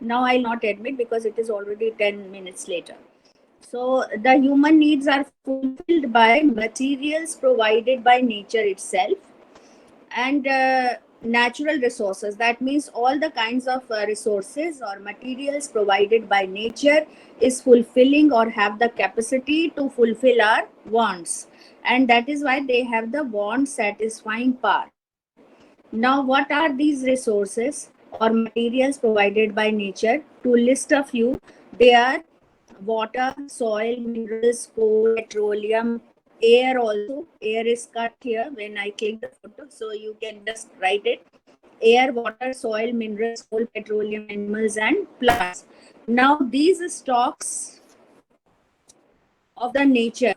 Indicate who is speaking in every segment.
Speaker 1: Now I'll not admit because it is already 10 minutes later. So the human needs are fulfilled by materials provided by nature itself, and natural resources. That means all the kinds of resources or materials provided by nature is fulfilling or have the capacity to fulfill our wants. And that is why they have the want satisfying power. Now, what are these resources or materials provided by nature? To list a few, they are water, soil, minerals, coal, petroleum, air also. Air is cut here when I click the photo, so you can just write it. Air, water, soil, minerals, coal, petroleum, animals, and plants. Now, these stocks of the nature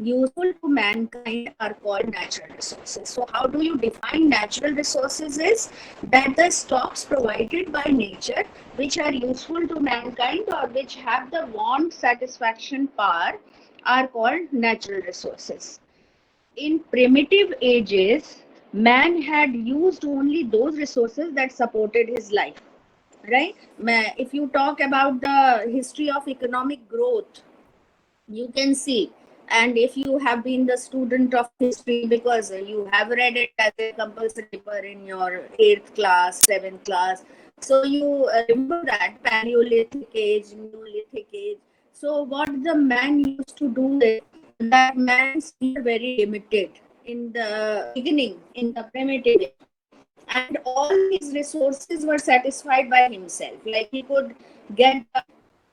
Speaker 1: useful to mankind are called natural resources. So how do you define natural resources? Is that the stocks provided by nature which are useful to mankind or which have the want satisfaction power are called natural resources. In primitive ages, man had used only those resources that supported his life, right? If you talk about the history of economic growth, you can see, and if you have been the student of history because you have read it as a compulsory paper in your 8th class, 7th class, so you remember that Paleolithic age, Neolithic age. So what the man used to do is that man's were very limited in the beginning, in the primitive age, and all his resources were satisfied by himself. Like he could get the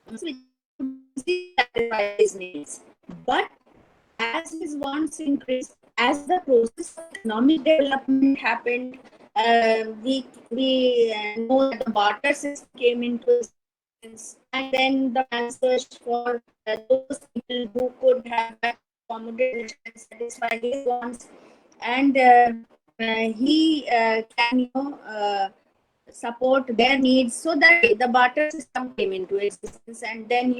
Speaker 1: which could easily satisfy his needs. But as his wants increased, as the process of economic development happened, we know that the barter system came into existence, and then the man searched for those people who could have better accommodate and satisfy his wants, and he can, support their needs. So that way the barter system came into existence, and then,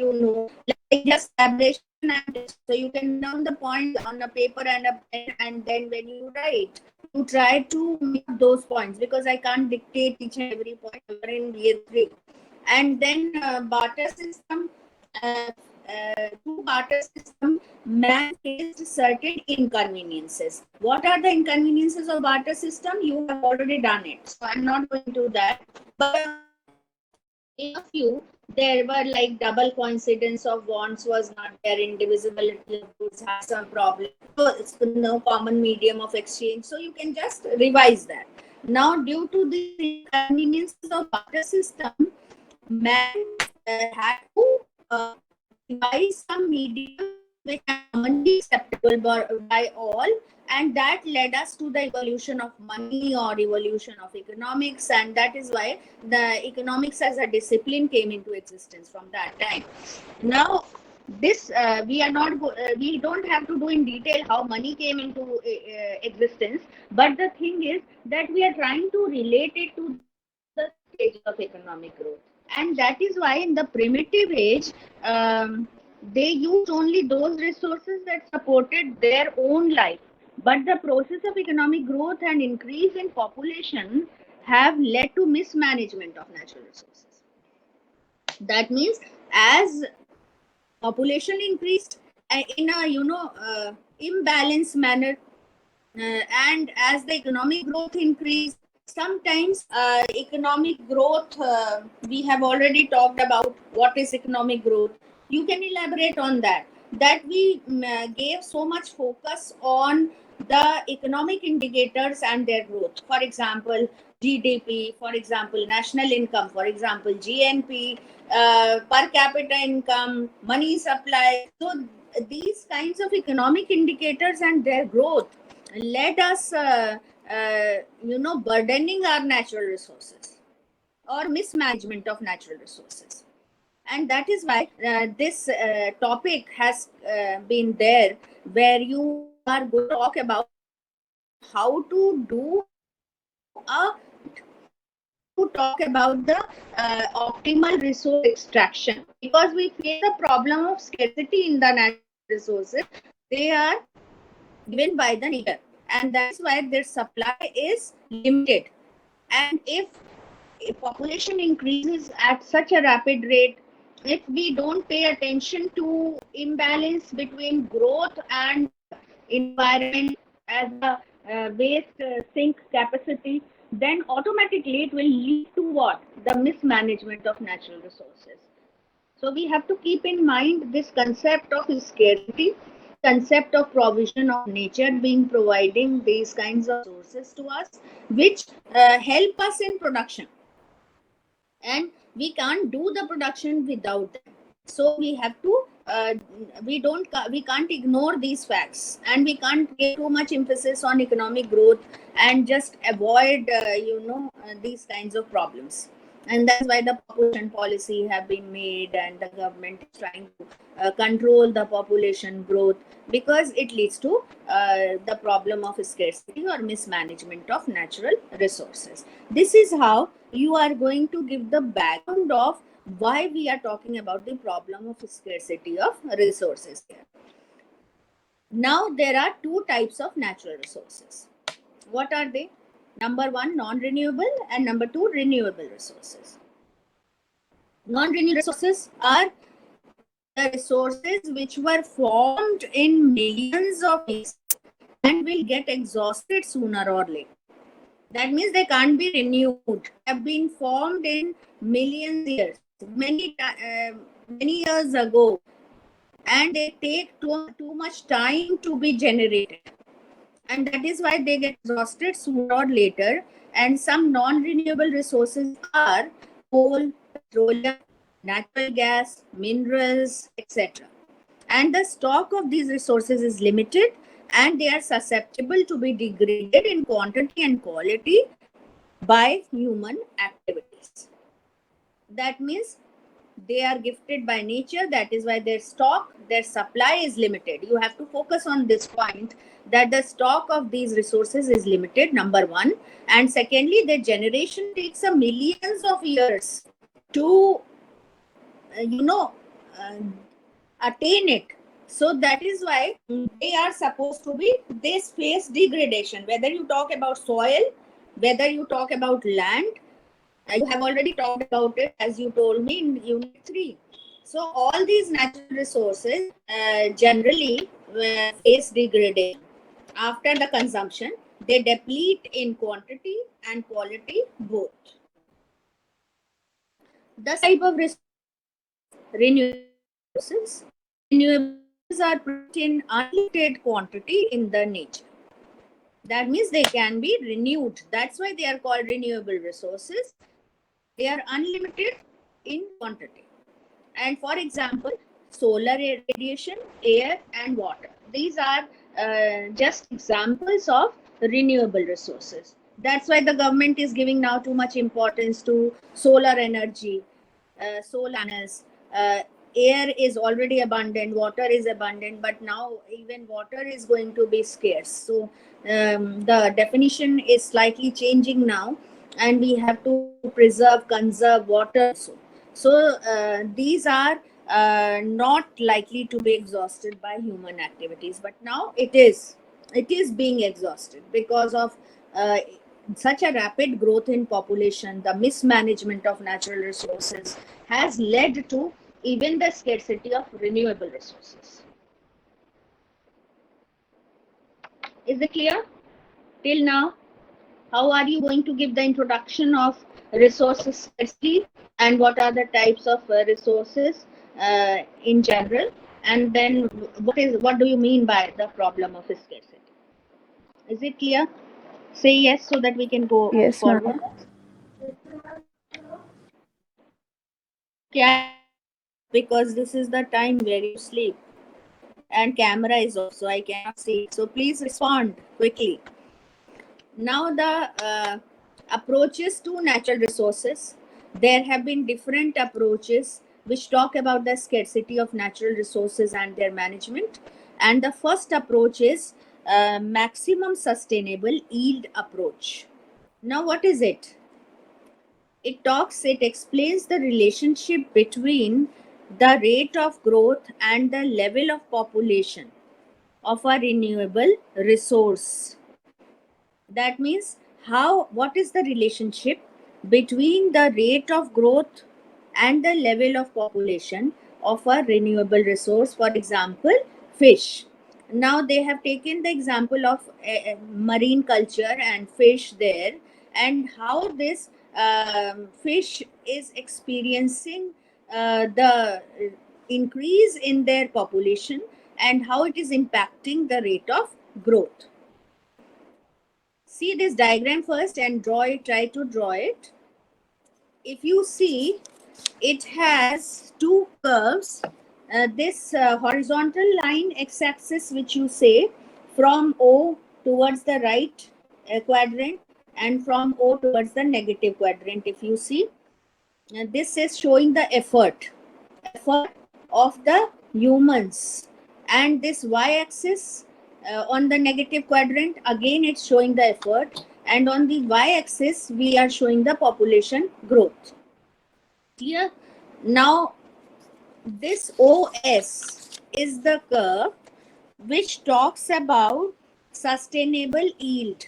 Speaker 1: like just tabulation and test. So you can note down the points on a paper and a pen, and then when you write, you try to make those points, because I can't dictate each and every point. We're in year 3. And then barter system, uh, through barter system, man faced certain inconveniences. What are the inconveniences of barter system? You have already done it, so I'm not going to that. But in a few, there were like double coincidence of wants was not there, indivisibility of goods had some problem. So it's no common medium of exchange. So you can just revise that. Now, due to these inconveniences of barter system, man had to devise some medium which are commonly acceptable by all, and that led us to the evolution of money or evolution of economics, and that is why the economics as a discipline came into existence from that time. Now, this we don't have to do in detail how money came into existence, but the thing is that we are trying to relate it to the stage of economic growth, and that is why in the primitive age, they used only those resources that supported their own life. But the process of economic growth and increase in population have led to mismanagement of natural resources. That means, as population increased in a imbalanced manner, and as the economic growth increased, sometimes economic growth, we have already talked about what is economic growth. You can elaborate on that we gave so much focus on the economic indicators and their growth. For example, GDP, for example, national income, for example, GNP, per capita income, money supply. So these kinds of economic indicators and their growth led us, burdening our natural resources or mismanagement of natural resources. And that is why this topic has been there, where you are going to talk about how to do how to talk about the optimal resource extraction, because we face the problem of scarcity in the natural resources. They are given by the nature, and that is why their supply is limited. And if population increases at such a rapid rate, if we don't pay attention to imbalance between growth and environment as a waste sink capacity, then automatically it will lead to what? The mismanagement of natural resources. So we have to keep in mind this concept of scarcity, concept of provision of nature being providing these kinds of sources to us, which help us in production, and we can't do the production without them. So we have to we can't ignore these facts, and we can't give too much emphasis on economic growth and just avoid these kinds of problems. And that's why the population policy have been made, and the government is trying to control the population growth, because it leads to the problem of scarcity or mismanagement of natural resources. This is how you are going to give the background of why we are talking about the problem of scarcity of resources here. Now, there are two types of natural resources. What are they? Number one, non-renewable, and number two, renewable resources. Non-renewable resources are the resources which were formed in millions of years and will get exhausted sooner or later. That means they can't be renewed. Have been formed in millions years, many years ago, and they take too much time to be generated, and that is why they get exhausted sooner or later. And some non-renewable resources are coal, petroleum, natural gas, minerals, etc. And the stock of these resources is limited, and they are susceptible to be degraded in quantity and quality by human activities. That means they are gifted by nature. That is why their stock, their supply is limited. You have to focus on this point, that the stock of these resources is limited, number one. And secondly, their generation takes a millions of years to attain it. So that is why they are supposed to be, they face degradation. Whether you talk about soil, whether you talk about land, you have already talked about it, as you told me in unit 3. So all these natural resources generally face degradation after the consumption. They deplete in quantity and quality both. The type of renewable resources. Renewables are present in unlimited quantity in the nature. That means they can be renewed. That's why they are called renewable resources. They are unlimited in quantity. And for example, solar radiation, air, and water. These are just examples of renewable resources. That's why the government is giving now too much importance to solar energy, solar panels. Air is already abundant, water is abundant, but now even water is going to be scarce. So the definition is slightly changing now, and we have to preserve, conserve water also. So these are not likely to be exhausted by human activities, but now it is being exhausted because of such a rapid growth in population. The mismanagement of natural resources has led to even the scarcity of renewable resources. Is it clear till now? How are you going to give the introduction of resources scarcity, and what are the types of resources in general, and then what do you mean by the problem of scarcity? Is it clear? Say yes so that we can go
Speaker 2: Yes, ma'am.
Speaker 1: forward. Yeah, because this is the time where you sleep, and camera is off, so I cannot see. So please respond quickly. Now the approaches to natural resources. There have been different approaches which talk about the scarcity of natural resources and their management. And the first approach is maximum sustainable yield approach. Now, what is it? It explains the relationship between the rate of growth and the level of population of a renewable resource. That means what is the relationship between the rate of growth and the level of population of a renewable resource, for example, fish. Now they have taken the example of marine culture and fish there, and how this fish is experiencing the increase in their population and how it is impacting the rate of growth. See this diagram first and draw it, try to draw it. If you see, it has two curves. This horizontal line x-axis, which you say from O towards the right quadrant and from O towards the negative quadrant. If you see, this is showing the effort of the humans, and this y-axis on the negative quadrant, again it's showing the effort, and on the y-axis we are showing the population growth. Clear? Now this OS is the curve which talks about sustainable yield.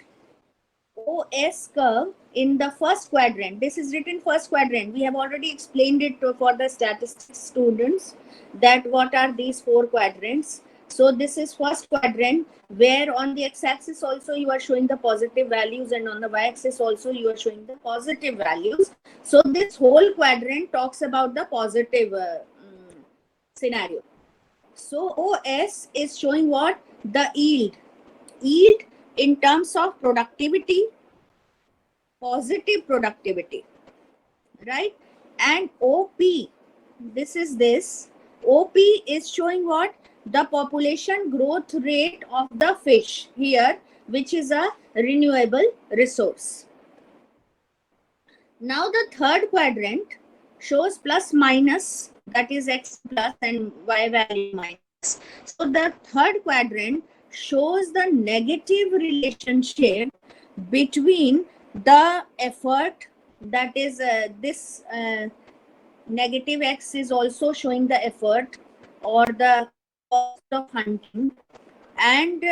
Speaker 1: OS curve in the first quadrant. This is written first quadrant. We have already explained it for the statistics students that what are these four quadrants. So this is first quadrant, where on the x-axis also you are showing the positive values and on the y-axis also you are showing the positive values. So this whole quadrant talks about the positive scenario. So OS is showing what? The yield. Yield in terms of productivity, positive productivity, right? And OP, this is this. OP is showing what? The population growth rate of the fish here, which is a renewable resource. Now the third quadrant shows plus minus, that is x plus and y value minus. So the third quadrant shows the negative relationship between the effort, that is this negative x is also showing the effort or the cost of hunting, and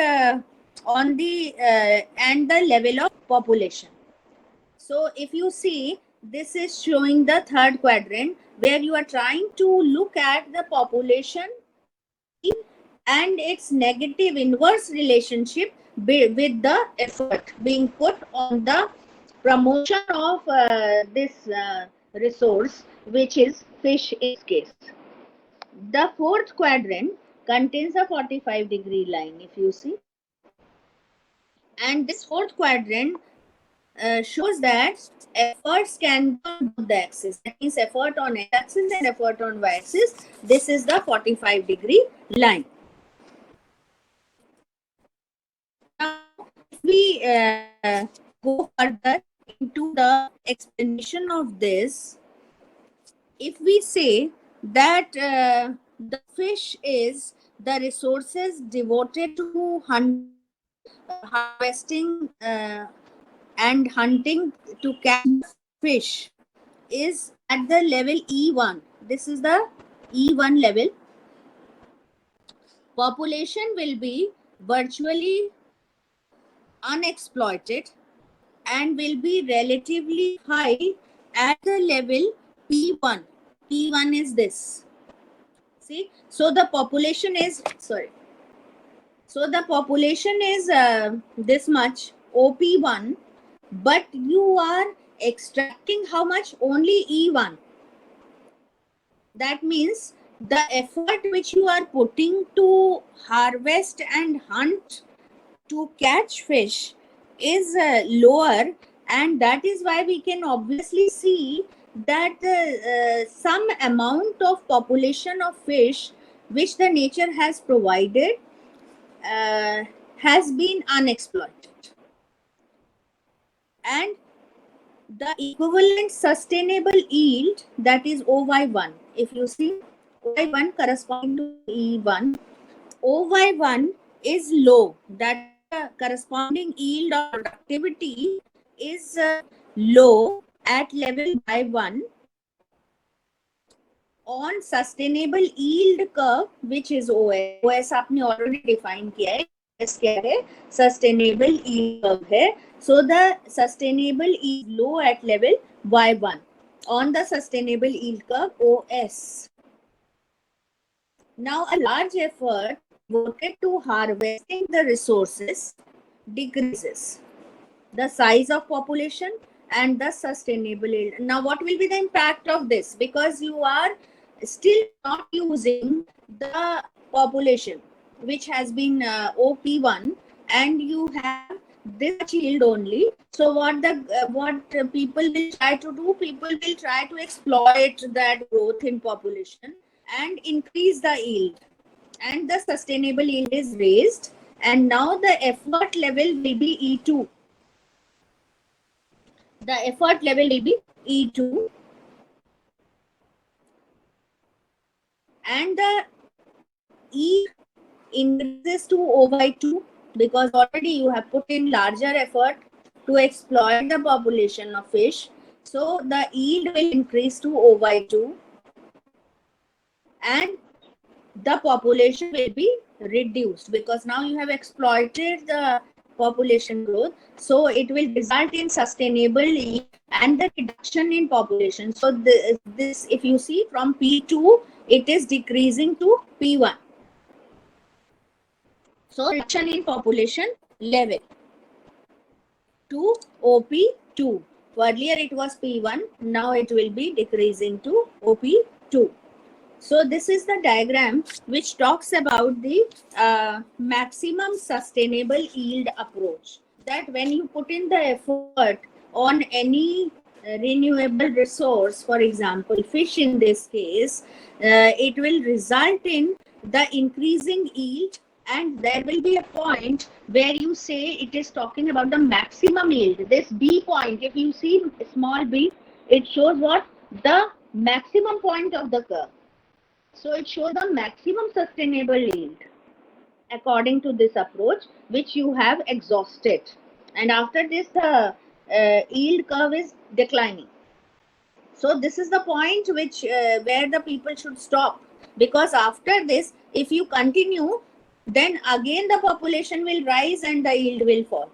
Speaker 1: on the and the level of population. So if you see, this is showing the third quadrant where you are trying to look at the population and its negative inverse relationship with the effort being put on the promotion of this resource, which is fish in this case. The fourth quadrant contains a 45-degree line, if you see. And this fourth quadrant shows that efforts can be on both the axes. That means effort on x-axis and effort on y-axis. This is the 45-degree line. Now, if we go further into the explanation of this, if we say that the fish is the resources devoted to harvesting and hunting to catch fish is at the level E1. This is the E1 level. Population will be virtually unexploited and will be relatively high at the level P1. P1 is this. See, so the population is, sorry. So the population is this much, OP1, but you are extracting how much? Only E1. That means the effort which you are putting to harvest and hunt to catch fish is lower, and that is why we can obviously see that some amount of population of fish which the nature has provided has been unexploited, and the equivalent sustainable yield, that is OY1. If you see, OY1 corresponding to E1, OY1 is low. That corresponding yield or productivity is low at level Y1 on sustainable yield curve, which is OS. OS आपने already define किया है. S क्या है? Sustainable yield curve है. So the sustainable is low at level Y1 on the sustainable yield curve OS. Now a large effort devoted to harvesting the resources decreases the size of population and the sustainable yield. Now what will be the impact of this? Because you are still not using the population which has been OP1, and you have this much yield only. So what people will try to do? People will try to exploit that growth in population and increase the yield, and the sustainable yield is raised, and now the effort level will be E2. The effort level will be E2, and the E increases to O by 2 because already you have put in larger effort to exploit the population of fish. So the yield will increase to O by 2, and the population will be reduced because now you have exploited the population growth. So it will result in sustainable yield and the reduction in population. So this if you see from P2, it is decreasing to P1. So reduction in population level to OP2. Earlier it was P1, now it will be decreasing to OP2. So this is the diagram which talks about the maximum sustainable yield approach. That when you put in the effort on any renewable resource, for example, fish in this case, it will result in the increasing yield, and there will be a point where you say it is talking about the maximum yield. This B point, if you see small b, it shows what? The maximum point of the curve. So it shows the maximum sustainable yield according to this approach, which you have exhausted. And after this, the yield curve is declining. So this is the point which where the people should stop, because after this, if you continue, then again the population will rise and the yield will fall.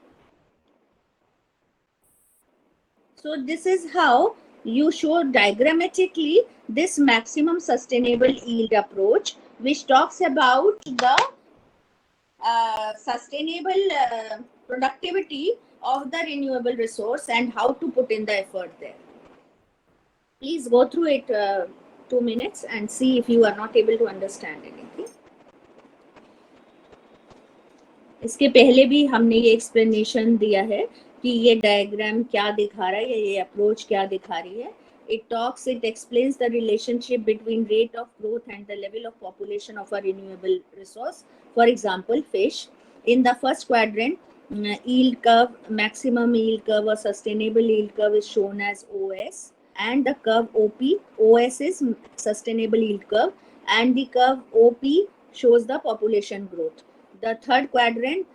Speaker 1: So this is how you show diagrammatically this maximum sustainable yield approach, which talks about the sustainable productivity of the renewable resource and how to put in the effort there. Please go through it 2 minutes and see if you are not able to understand anything. इसके पहले भी हमने ये explanation दिया है कि ये diagram क्या दिखा रहा है, ये अप्रोच क्या दिखा रही है. It explains the relationship between rate of growth and the level of population of a renewable resource. For example, fish. In the first quadrant, yield curve, maximum yield curve or sustainable yield curve is shown as OS, and the curve OP. OS is sustainable yield curve, and the curve OP shows the population growth. The third quadrant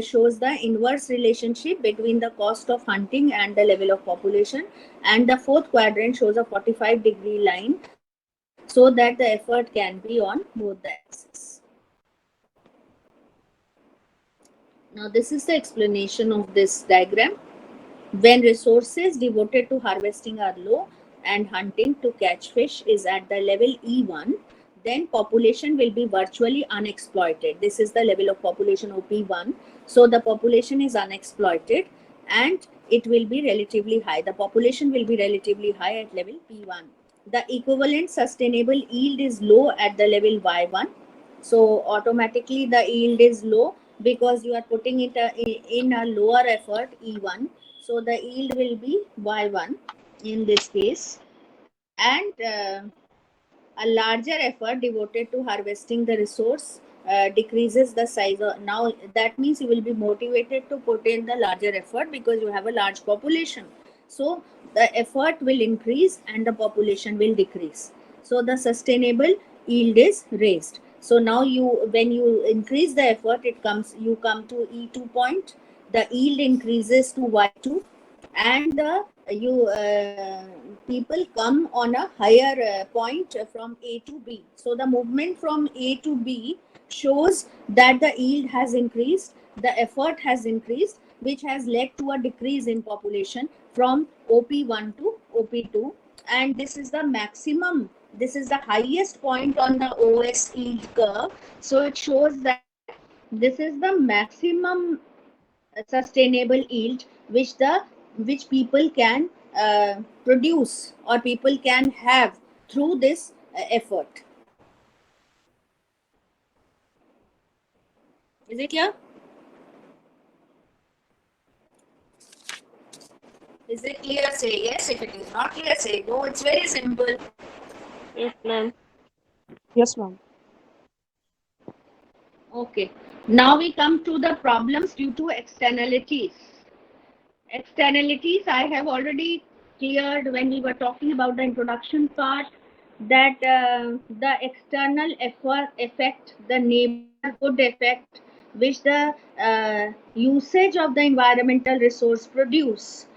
Speaker 1: shows the inverse relationship between the cost of hunting and the level of population, and the fourth quadrant shows a 45-degree line so that the effort can be on both the axes. Now this is the explanation of this diagram. When resources devoted to harvesting are low and hunting to catch fish is at the level E1, then population will be virtually unexploited. This is the level of population OP1. So the population is unexploited and it will be relatively high. The population will be relatively high at level P1. The equivalent sustainable yield is low at the level Y1. So automatically the yield is low because you are putting it in a lower effort E1. So the yield will be Y1 in this case. And a larger effort devoted to harvesting the resource decreases the size. Now that means you will be motivated to put in the larger effort because you have a large population. So the effort will increase and the population will decrease. So the sustainable yield is raised. So now when you increase the effort, you come to E2 point. The yield increases to Y2, and the people come on a higher point from A to B. So the movement from A to B shows that the yield has increased, the effort has increased, which has led to a decrease in population from OP1 to OP2. And this is the maximum, this is the highest point on the OS yield curve. So it shows that this is the maximum sustainable yield which people can produce or people can have through this effort. Is it clear? Is it clear? Say yes. If it is not clear, say no. It's very simple.
Speaker 2: Yes, ma'am.
Speaker 3: Yes, ma'am.
Speaker 1: Okay. Now we come to the problems due to externalities. Externalities I have already cleared when we were talking about the introduction part, that the external effect, the neighborhood effect, which the usage of the environmental resource produce,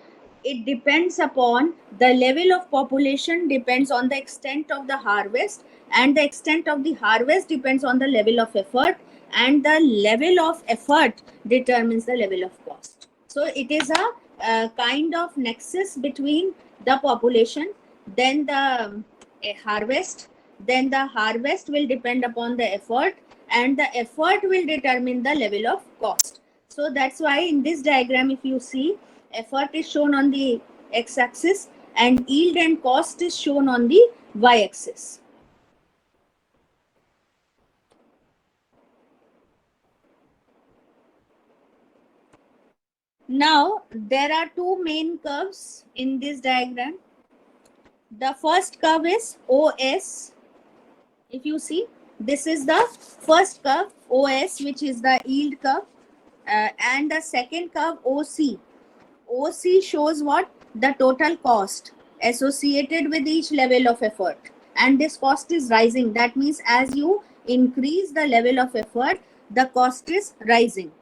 Speaker 1: it depends upon the level of population, depends on the extent of the harvest, and the extent of the harvest depends on the level of effort, and the level of effort determines the level of cost. So it is a kind of nexus between the population, then the harvest, then the harvest will depend upon the effort, and the effort will determine the level of cost. So that's why in this diagram, if you see, effort is shown on the x-axis and yield and cost is shown on the y-axis. Now, there are two main curves in this diagram. The first curve is OS. If you see, this is the first curve, OS, which is the yield curve, and the second curve, OC. OC shows what? The total cost associated with each level of effort. And this cost is rising. That means as you increase the level of effort, the cost is rising.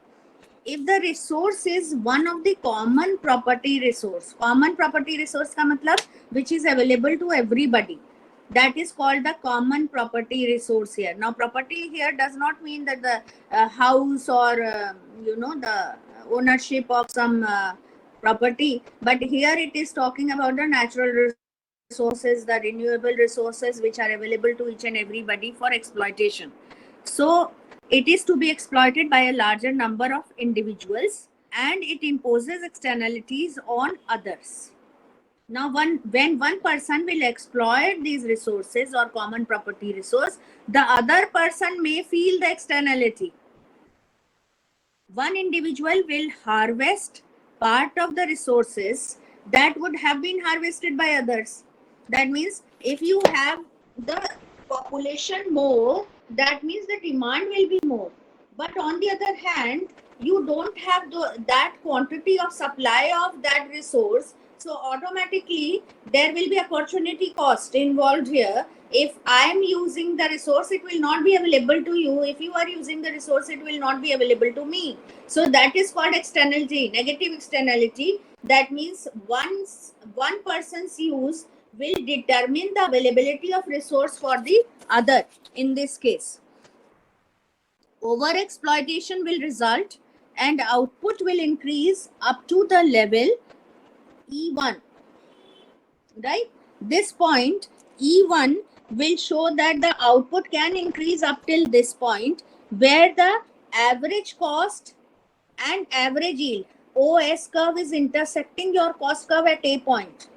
Speaker 1: If the resource is one of the common property resource का मतलब which is available to everybody, that is called the common property resource here. Now property here does not mean that the house or the ownership of some property, but here it is talking about the natural resources, the renewable resources which are available to each and everybody for exploitation. So it is to be exploited by a larger number of individuals, and it imposes externalities on others. Now, when one person will exploit these resources or common property resource, the other person may feel the externality. One individual will harvest part of the resources that would have been harvested by others. That means if you have the population more, that means the demand will be more. But on the other hand, you don't have that quantity of supply of that resource. So automatically there will be opportunity cost involved here. If I am using the resource, it will not be available to you. If you are using the resource, it will not be available to me. So that is called externality, negative externality. That means one person's use will determine the availability of resource for the other. In this case, over exploitation will result and output will increase up to the level E1, right? This point E1 will show that the output can increase up till this point, where the average cost and average yield, OS curve, is intersecting your cost curve at a point.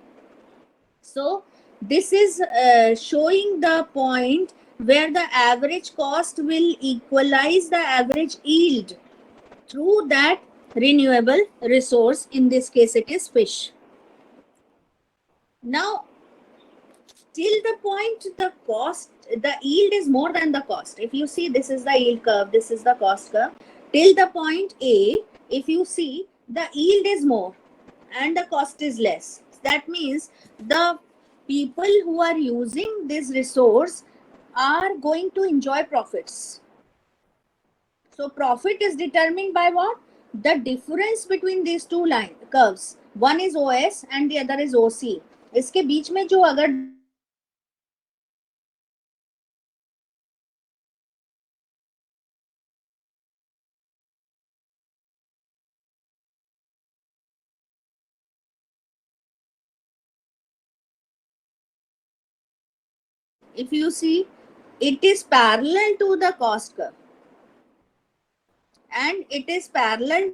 Speaker 1: So this is showing the point where the average cost will equalize the average yield through that renewable resource. In this case, it is fish. Now, till the point the yield is more than the cost. If you see, this is the yield curve, this is the cost curve. Till the point A, if you see, the yield is more and the cost is less. That means the people who are using this resource are going to enjoy profits. So profit is determined by what? The difference between these two curves. One is OS and the other is OC. इसके बीच में जो अगर if you see, it is parallel to the cost curve and it is parallel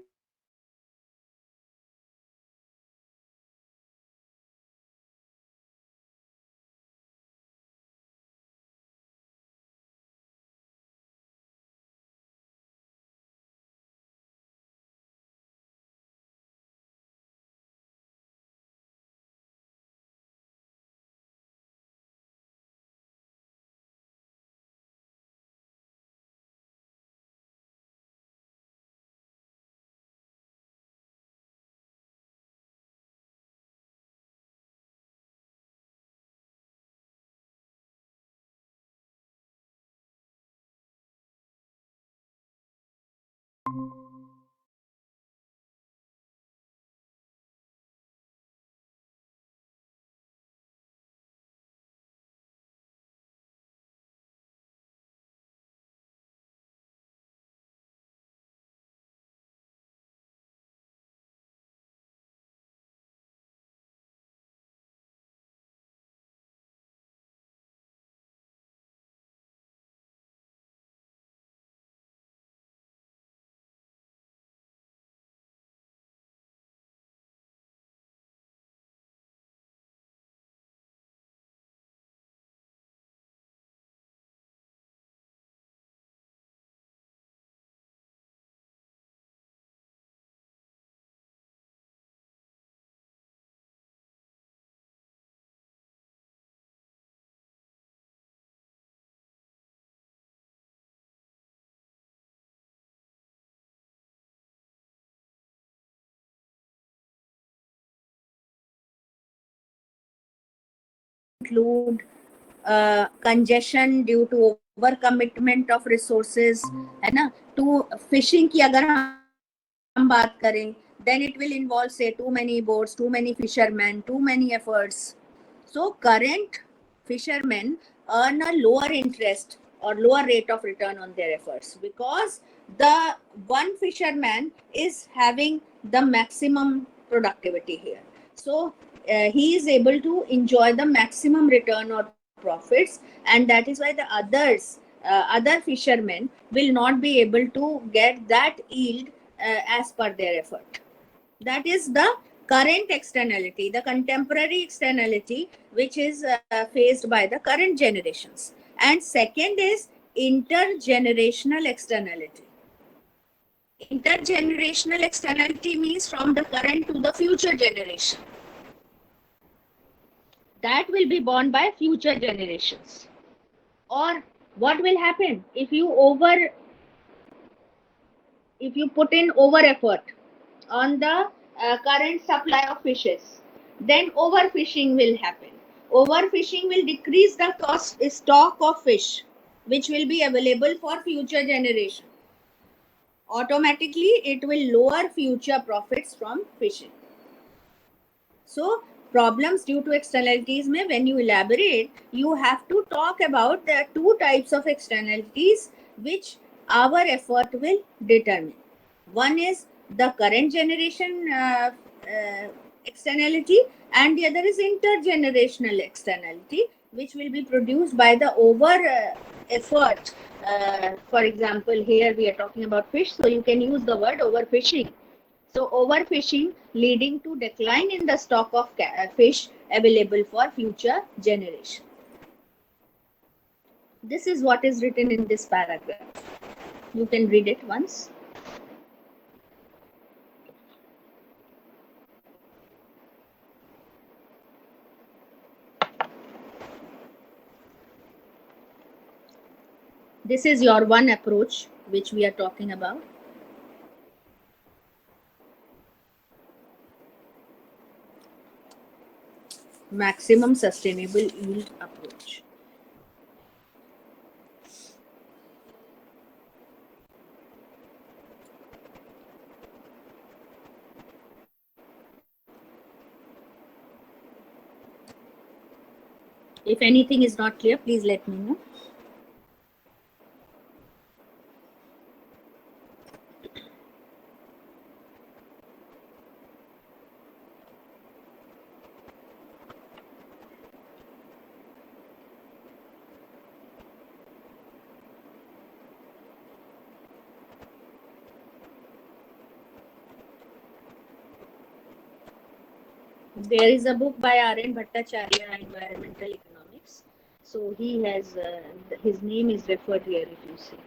Speaker 1: include congestion due to over commitment of resources, है ना. To fishing की अगर हम बात करें, then it will involve say too many boats, too many fishermen, too many efforts. So current fishermen earn a lower interest or lower rate of return on their efforts because the one fisherman is having the maximum productivity here. So he is able to enjoy the maximum return or profits, and that is why the other fishermen will not be able to get that yield as per their effort. That is the current externality, the contemporary externality, which is faced by the current generations. And second is intergenerational externality. Intergenerational externality means from the current to the future generation. That will be borne by future generations. Or what will happen if you put in over effort on the current supply of fishes, then overfishing will happen. Overfishing will decrease the cost stock of fish which will be available for future generation. Automatically it will lower future profits from fishing. So problems due to externalities mein, when you elaborate, you have to talk about the two types of externalities which our effort will determine. One is the current generation externality, and the other is intergenerational externality, which will be produced by the over effort. For example, here we are talking about fish, so you can use the word overfishing. So overfishing leading to decline in the stock of fish available for future generation. This is what is written in this paragraph. You can read it once. This is your one approach which we are talking about. Maximum sustainable yield approach. If anything is not clear, please let me know. There is a book by R.N. Bhattacharya, Environmental Economics. So he has, his name is referred here if you see.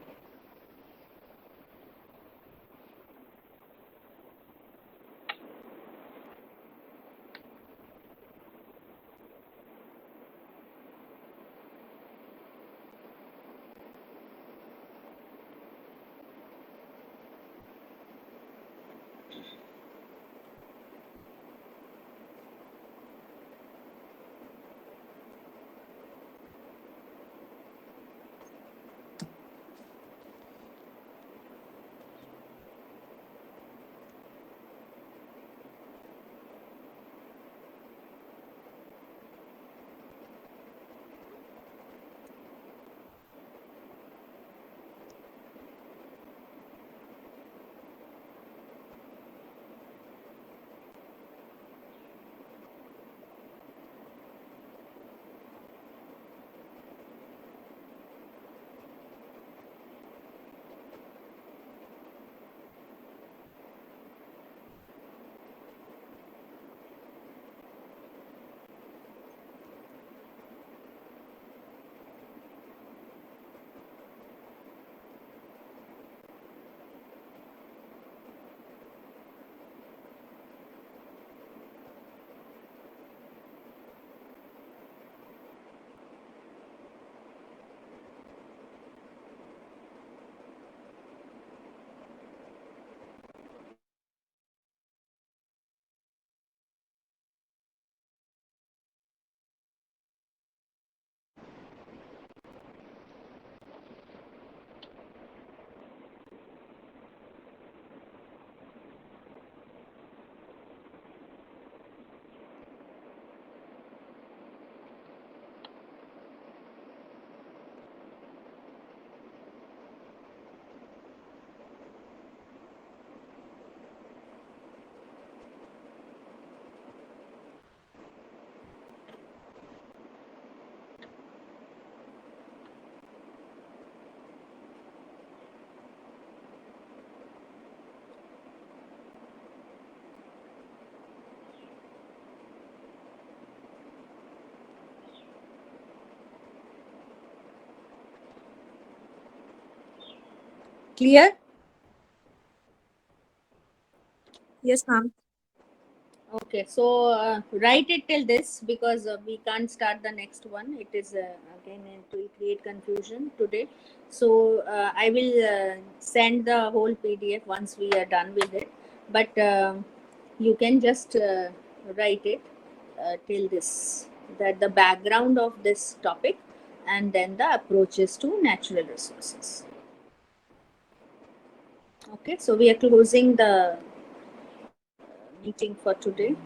Speaker 3: Clear? Yes, ma'am.
Speaker 1: Okay, so write it till this because we can't start the next one. It is again, it will create confusion today. So I will send the whole PDF once we are done with it. But you can just write it till this, that the background of this topic and then the approaches to natural resources. Okay, so we are closing the meeting for today.